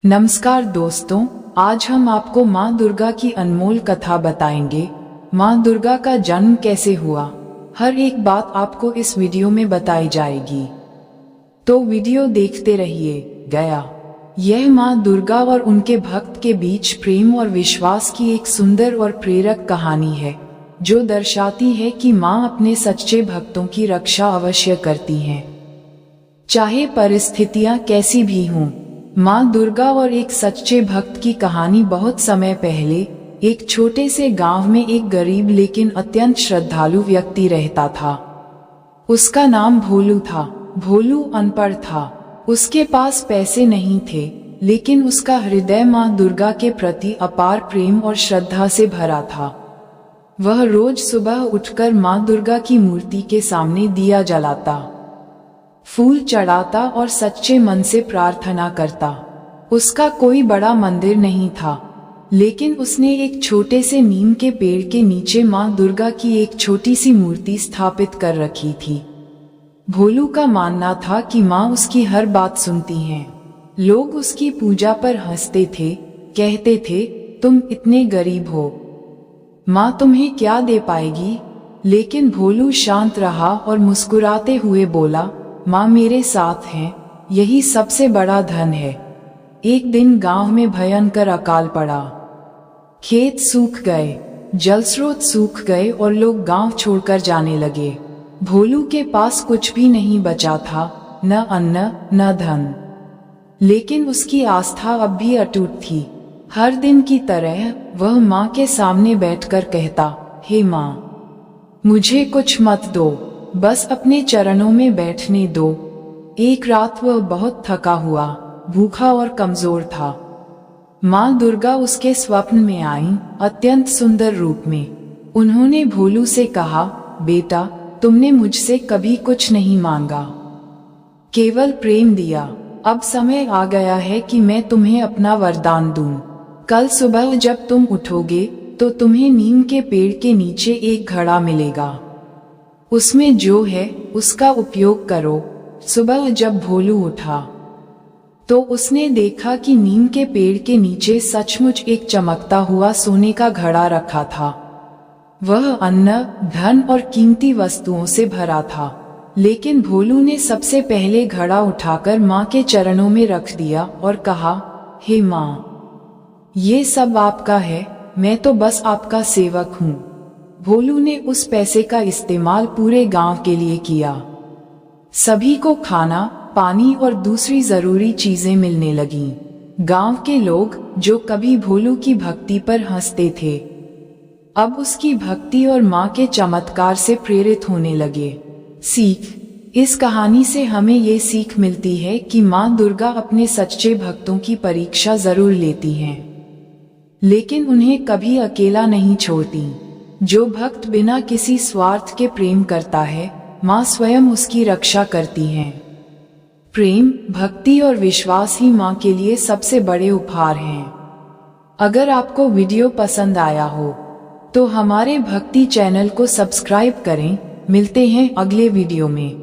नमस्कार दोस्तों, आज हम आपको माँ दुर्गा की अनमोल कथा बताएंगे। माँ दुर्गा का जन्म कैसे हुआ, हर एक बात आपको इस वीडियो में बताई जाएगी, तो वीडियो देखते रहिए। गया यह माँ दुर्गा और उनके भक्त के बीच प्रेम और विश्वास की एक सुंदर और प्रेरक कहानी है, जो दर्शाती है कि माँ अपने सच्चे भक्तों की रक्षा अवश्य करती हैं, चाहे परिस्थितियां कैसी भी हों। माँ दुर्गा और एक सच्चे भक्त की कहानी। बहुत समय पहले एक छोटे से गांव में एक गरीब लेकिन अत्यंत श्रद्धालु व्यक्ति रहता था। उसका नाम भोलू था। भोलू अनपढ़ था, उसके पास पैसे नहीं थे, लेकिन उसका हृदय माँ दुर्गा के प्रति अपार प्रेम और श्रद्धा से भरा था। वह रोज सुबह उठकर माँ दुर्गा की मूर्ति के सामने दिया जलाता, फूल चढ़ाता और सच्चे मन से प्रार्थना करता। उसका कोई बड़ा मंदिर नहीं था, लेकिन उसने एक छोटे से नीम के पेड़ के नीचे माँ दुर्गा की एक छोटी सी मूर्ति स्थापित कर रखी थी। भोलू का मानना था कि माँ उसकी हर बात सुनती हैं। लोग उसकी पूजा पर हंसते थे, कहते थे, तुम इतने गरीब हो, माँ तुम्हें क्या दे पाएगी। लेकिन भोलू शांत रहा और मुस्कुराते हुए बोला, माँ मेरे साथ हैं, यही सबसे बड़ा धन है। एक दिन गांव में भयंकर अकाल पड़ा। खेत सूख गए, जल स्रोत सूख गए और लोग गांव छोड़कर जाने लगे। भोलू के पास कुछ भी नहीं बचा था, न अन्न न धन, लेकिन उसकी आस्था अब भी अटूट थी। हर दिन की तरह वह माँ के सामने बैठकर कहता, हे माँ, मुझे कुछ मत दो, बस अपने चरणों में बैठने दो। एक रात वह बहुत थका हुआ, भूखा और कमजोर था। माँ दुर्गा उसके स्वप्न में आईं, अत्यंत सुंदर रूप में। उन्होंने भोलू से कहा, बेटा, तुमने मुझसे कभी कुछ नहीं मांगा, केवल प्रेम दिया। अब समय आ गया है कि मैं तुम्हें अपना वरदान दूं। कल सुबह जब तुम उठोगे तो तुम्हें नीम के पेड़ के नीचे एक घड़ा मिलेगा, उसमें जो है उसका उपयोग करो। सुबह जब भोलू उठा तो उसने देखा कि नीम के पेड़ के नीचे सचमुच एक चमकता हुआ सोने का घड़ा रखा था। वह अन्न, धन और कीमती वस्तुओं से भरा था, लेकिन भोलू ने सबसे पहले घड़ा उठाकर माँ के चरणों में रख दिया और कहा, हे माँ, ये सब आपका है, मैं तो बस आपका सेवक हूँ। भोलू ने उस पैसे का इस्तेमाल पूरे गांव के लिए किया। सभी को खाना, पानी और दूसरी जरूरी चीजें मिलने लगीं। गांव के लोग, जो कभी भोलू की भक्ति पर हंसते थे, अब उसकी भक्ति और माँ के चमत्कार से प्रेरित होने लगे। सीख: इस कहानी से हमें ये सीख मिलती है कि माँ दुर्गा अपने सच्चे भक्तों की परीक्षा जरूर लेती हैं, लेकिन उन्हें कभी अकेला नहीं छोड़ती। जो भक्त बिना किसी स्वार्थ के प्रेम करता है, माँ स्वयं उसकी रक्षा करती हैं। प्रेम, भक्ति और विश्वास ही माँ के लिए सबसे बड़े उपहार हैं। अगर आपको वीडियो पसंद आया हो तो हमारे भक्ति चैनल को सब्सक्राइब करें। मिलते हैं अगले वीडियो में।